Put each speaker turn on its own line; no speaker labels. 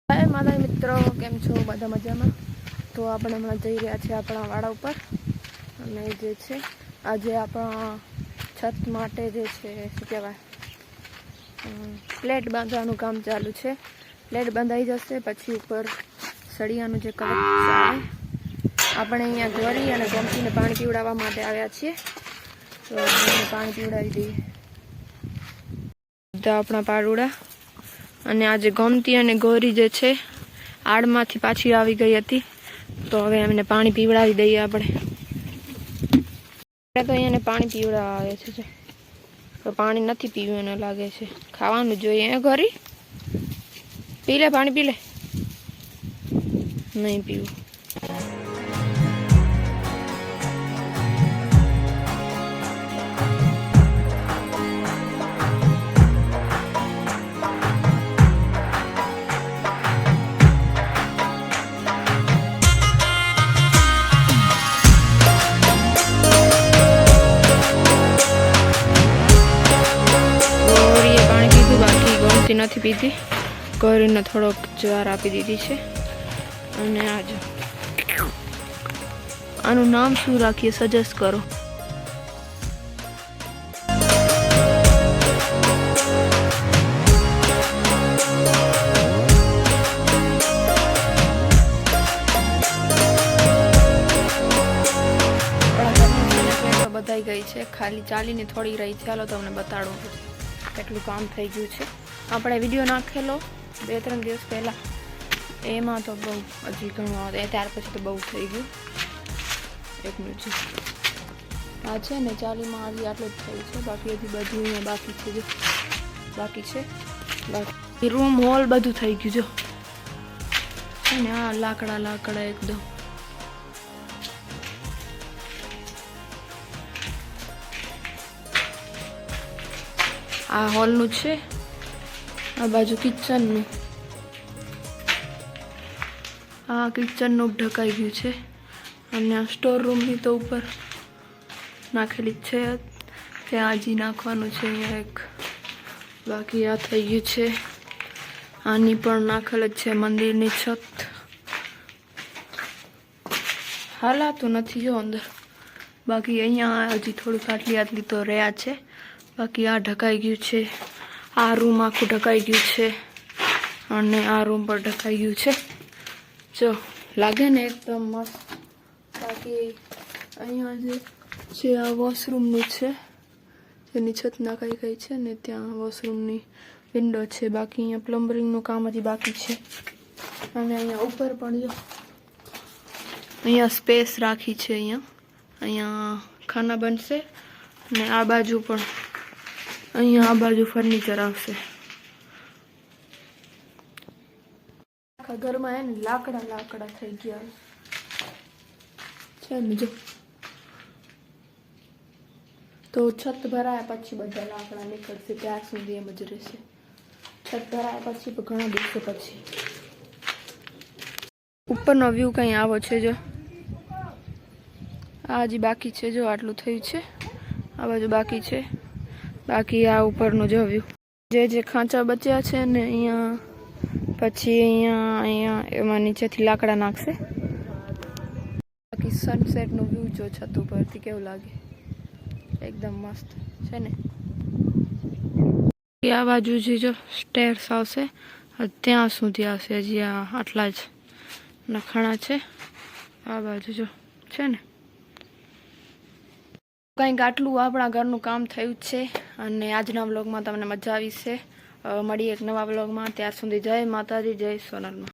हाय माता मित्रों, केम छो बधा मजामां। तो આપણે હમણાં જઈ રહ્યા છીએ આપણા વાડા ઉપર અને જે છે આજે આપણા છત માટે જે છે શું કહેવાય પ્લેટ બાંધવાનું કામ ચાલુ છે। પ્લેટ બાંધાઈ જશે પછી ઉપર સળિયાનું જે કવચ આવે આપણે અહીંયા ઘરી અને ગમતીને પાણી પીવડાવવા માટે આવ્યા છીએ। તો આપણે પાણી પીવડાવી દઈએ બધા આપણા પાડુડા। અને આજે ગમતી અને ગોરી જે છે આડમાંથી પાછી આવી ગઈ હતી, તો હવે એમને પાણી પીવડાવી દઈએ આપણે। તો અહીંયાને પાણી પીવડાવવા આવે છે, તો પાણી નથી પીવું એને લાગે છે, ખાવાનું જોઈએ। ગોરી પી લે, પાણી પી લે। નહીં પીવું। નથી પીધી, ગોરીને થોડોક જ્વાર આપી દીધી છે। અને આજો આનું નામ શું રાખીએ સજેસ્ટ કરો। બધાઈ ગઈ છે, ખાલી ચાલીને થોડી રહી છે। ચાલો તમને બતાડું કેટલું કામ થઈ ગયું છે। આપણે વિડીયો નાખેલો 2-3 દિવસ પહેલા, એમાં તો બહુ હજી ઘણું આવે, ત્યાર પછી તો બહુ થઈ ગયું। એક મિનિટ આ છે ને ચાલીમાં હજી આટલું જ થયું છે, બાકી હજી બધું અહીંયા બાકી છે। જો બાકી છે, બાકી રૂમ હોલ બધું થઈ ગયું। જો છે ને આ લાકડા એકદમ આ હોલનું છે, આ બાજુ કિચનનું, આ કિચનનું ઢકાઈ ગયું છે। અને આ સ્ટોર રૂમની તો ઉપર નાખેલી જ છે, ત્યાં હજી નાખવાનું છે અહીંયા એક, બાકી આ થઈ ગયું છે। આની પણ નાખેલ જ છે મંદિરની છત, હાલાતું નથી જો અંદર, બાકી અહીંયા હજી થોડુંક આટલી તો રહ્યા છે। બાકી આ ઢકાઈ ગયું છે, આ રૂમ આખું ઢકાઈ ગયું છે, અને આ રૂમ પર ઢકાઈ ગયું છે। જો લાગે ને એકદમ મસ્ત। બાકી અહીંયા જે છે આ વોશરૂમનું છે, જેની છત નાખાઈ ગઈ છે ને ત્યાં વોશરૂમની વિન્ડો છે। બાકી અહીંયા પ્લમ્બરિંગનું કામ હજી બાકી છે। અને અહીંયા ઉપર પણ જો અહીંયા સ્પેસ રાખી છે, અહીંયા ખાના બનશે। ને આ બાજુ પણ અહીંયા આ બાજુ ફર્નિચર આવશે। આખા ઘરમાં હે ને લાકડા થઈ ગયા છે ને। જો તો છત ભરાયા પછી બધા લાકડા નીકળશે, ત્યાં સુધી એમ જ રહેશે। છત ભરાયા પછી ઘણા દિવસો પછી ઉપરનો વ્યૂ કંઈ આવો છે। જો આ હજી બાકી છે, જો આટલું થયું છે, આ બાજુ બાકી છે, બાકી આ ઉપરનું જો વ્યૂ જે ખાંચા બચ્યા છે ને અહીંયા, પછી અહીંયા એમાં નીચેથી લાકડા નાખશે। બાકી સનસેટનું વ્યૂ જો છત ઉપરથી કેવું લાગે, એકદમ મસ્ત છે ને। આ બાજુ જો સ્ટેર્સ આવશે, ત્યાં સુધી આવશે, હજી આટલા જ નખાણા છે। આ બાજુ જો છે ને, કંઈક આટલું આપણા ઘરનું કામ થયું છે। અને આજના વ્લોગમાં તમને મજા આવી છે। મળીએ એક નવા વ્લોગમાં, ત્યાર સુધી જય માતાજી, જય સોનલમાં।